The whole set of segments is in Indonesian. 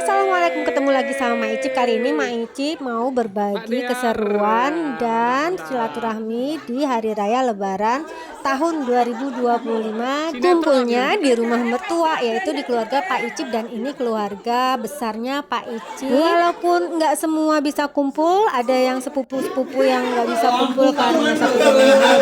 Assalamualaikum, ketemu lagi sama Mak Icip. Kali ini Mak Icip mau berbagi keseruan dan silaturahmi di Hari Raya Lebaran tahun 2025. Kumpulnya di rumah mertua, yaitu di keluarga Pak Icip, dan ini keluarga besarnya Pak Icip. Walaupun nggak semua bisa kumpul, ada yang sepupu-sepupu yang nggak bisa kumpul karena satu rumah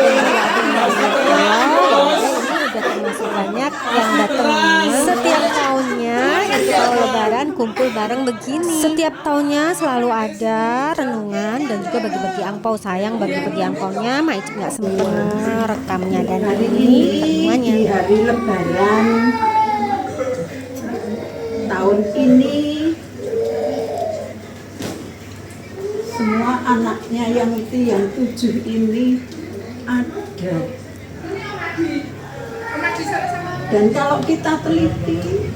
udah termasuk banyak yang datang. Setiap tahunnya kalau Lebaran kumpul bareng begini. Setiap tahunnya selalu ada renungan dan juga bagi-bagi angpau. Sayang bagi-bagi angpaunya Mak Icip nggak sempat rekamnya, dan hari ini pertemuannya di hari Lebaran tahun ini semua anaknya yang 7 ini ada. Dan kalau kita teliti,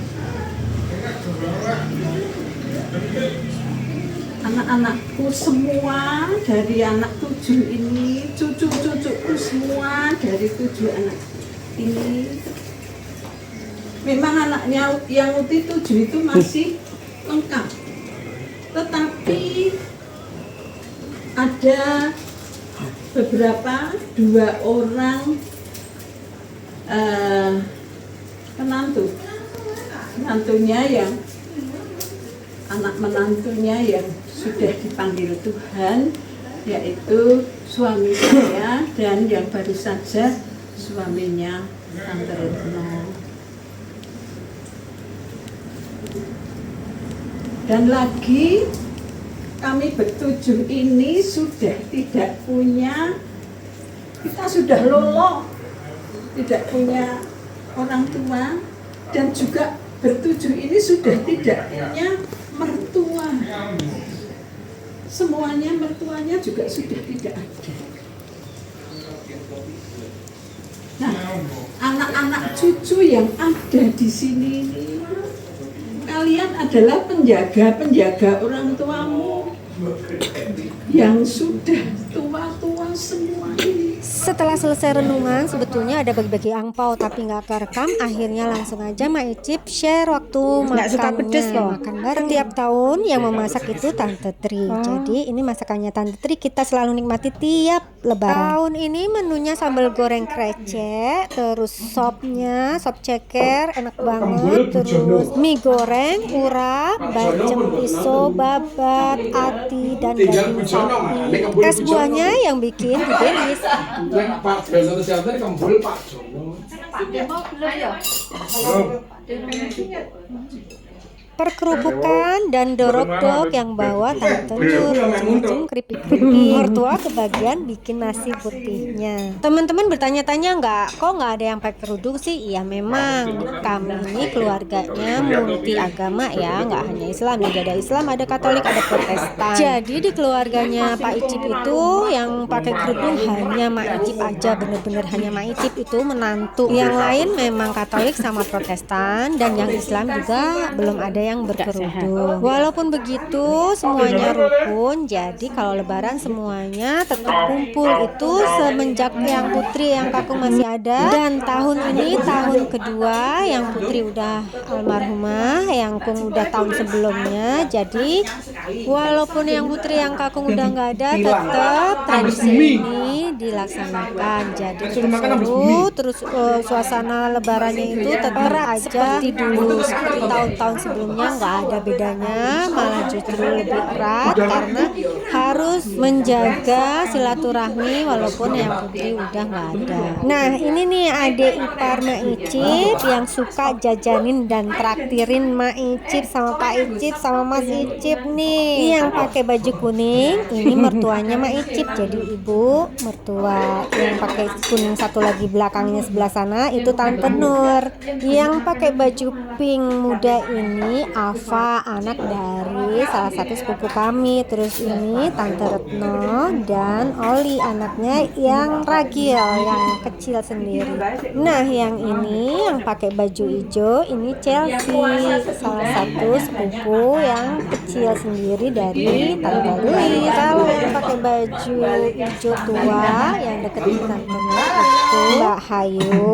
anak-anakku semua dari anak 7 ini, cucu-cucuku semua dari 7 anak ini, memang anaknya yang uti 7 itu masih lengkap. Tetapi ada beberapa 2 orang menantunya yang anak menantunya yang sudah dipanggil Tuhan, yaitu suami saya dan yang baru saja suaminya Tante Retno. Dan lagi kami bertujuh ini sudah tidak punya, kita sudah lolo, tidak punya orang tua, dan juga bertujuh ini sudah tidak punya mertua. Semuanya mertuanya juga sudah tidak ada. Nah, anak-anak cucu yang ada di sini ini, kalian adalah penjaga-penjaga orang tuamu yang sudah tua-tua semua ini. Setelah selesai renungan, sebetulnya ada bagi-bagi angpau tapi nggak kerekam. Akhirnya langsung aja Mak Icip share waktu makan bareng. Tiap tahun yang memasak itu Tante Tri. Jadi ini masakannya Tante Tri kita selalu nikmati tiap Lebaran. Tahun ini menunya sambal goreng krecek, terus sopnya, sop ceker enak banget, terus mie goreng, urap, bacem pisau, babat, ati, dan daging sapi. Es buahnya yang bikin Denis. Pak Jono Kesehatan kembul Pak Jono. Perkerupukan dan dorok-dok yang bawa Tante Nur, ujung keripik-keripik. Mertua kebagian bikin nasi putihnya. Teman-teman bertanya-tanya kok nggak ada yang pakai kerudung sih? Iya, memang kami ini keluarganya multi agama ya, nggak hanya Islam, ada Islam, ada Katolik, ada Protestan. Jadi di keluarganya Pak Icip itu yang pakai kerudung hanya Mak Icip aja, bener-bener hanya Mak Icip itu menantu. Yang lain memang Katolik sama Protestan, dan yang Islam juga belum ada yang berkerudung. Walaupun begitu semuanya rukun, jadi kalau Lebaran semuanya tetap kumpul. Itu semenjak yang Putri yang kakung masih ada, dan tahun ini tahun kedua yang Putri udah almarhumah, yang kung udah tahun sebelumnya. Jadi walaupun yang Putri yang kakung udah nggak ada, tetap tradisi ini dilaksanakan. Jadi seru, terus suasana Lebarannya itu tetap aja seperti dulu, seperti tahun-tahun sebelumnya. Nggak ada bedanya, malah justru lebih erat karena harus menjaga silaturahmi walaupun yang Putri udah nggak ada. Nah, ini nih adik ipar Mak Icip yang suka jajanin dan traktirin Mak Icip sama Pak Icip sama Mas Icip nih. Yang pakai baju kuning ini mertuanya Mak Icip, jadi ibu mertua. Yang pakai kuning satu lagi belakangnya sebelah sana itu Tante Nur. Yang pakai baju pink muda ini Ava, anak dari salah satu sepupu kami. Terus ini Tante Retno dan Oli, anaknya yang ragil, yang kecil sendiri. Nah, yang ini yang pakai baju hijau ini Chelsea, salah satu sepupu yang kecil sendiri dari Tante Louis. Kalau yang pakai baju hijau tua yang deketin Tante Nur itu Mbak Hayu,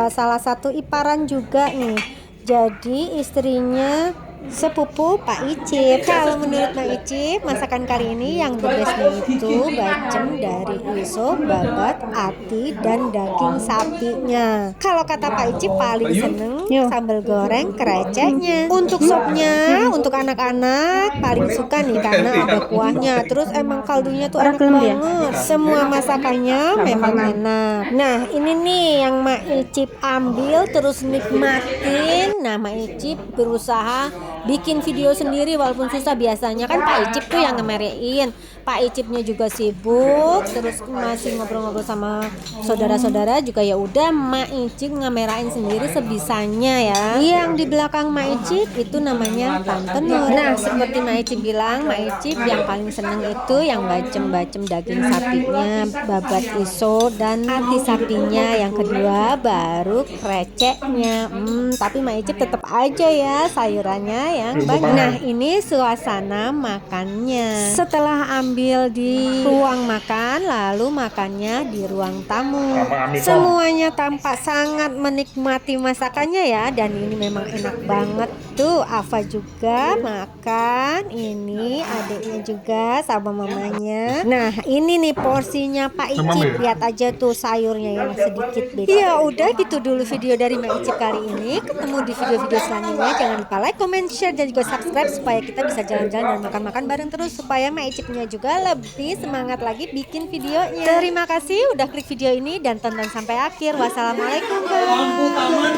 salah satu iparan juga nih. Jadi istrinya sepupu Pak Icip. Kalau menurut Pak Icip, masakan kali ini yang the bestnya itu bacem dari iso, babat, ati, dan daging sapinya. Kalau kata Pak Icip paling seneng sambal goreng kreceknya. Untuk sopnya, untuk anak-anak paling suka nih karena ada kuahnya. Terus emang kaldunya tuh enak banget. Semua masakannya memang enak. Nah ini nih yang Mak Icip ambil terus nikmatin. Nah Mak Icip berusaha bikin video sendiri walaupun susah. Biasanya kan Pak Icip tuh yang ngemerein. Pak Icipnya juga sibuk, terus masih ngobrol-ngobrol sama saudara-saudara juga. Ya udah Mak Icip ngamerain sendiri sebisanya ya. Yang di belakang Mak Icip itu namanya Tante Nur. Nah seperti Mak Icip bilang, Mak Icip yang paling seneng itu yang bacem-bacem daging sapinya, babat iso dan hati sapinya. Yang kedua baru kreceknya. Tapi Mak Icip tetap aja ya sayurannya yang banyak. Nah ini suasana makannya. Setelah ambil di ruang makan, lalu makannya di ruang tamu. Semuanya tampak sangat menikmati masakannya ya. Dan ini memang enak banget tuh. Ava juga makan. Ini adiknya juga sama mamanya. Nah ini nih porsinya Pak Icip. Lihat aja tuh sayurnya yang sedikit beda. Ya udah gitu dulu video dari Mak Icip kali ini. Ketemu di video-video selanjutnya. Jangan lupa like, comment, share, dan juga subscribe supaya kita bisa jalan-jalan dan makan-makan bareng terus, supaya Mak Icipnya juga lebih semangat lagi bikin videonya. Terima kasih udah klik video ini dan tonton sampai akhir. Wassalamualaikum guys. Lampu taman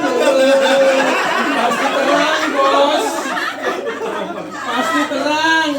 pasti terang bos, pasti terang.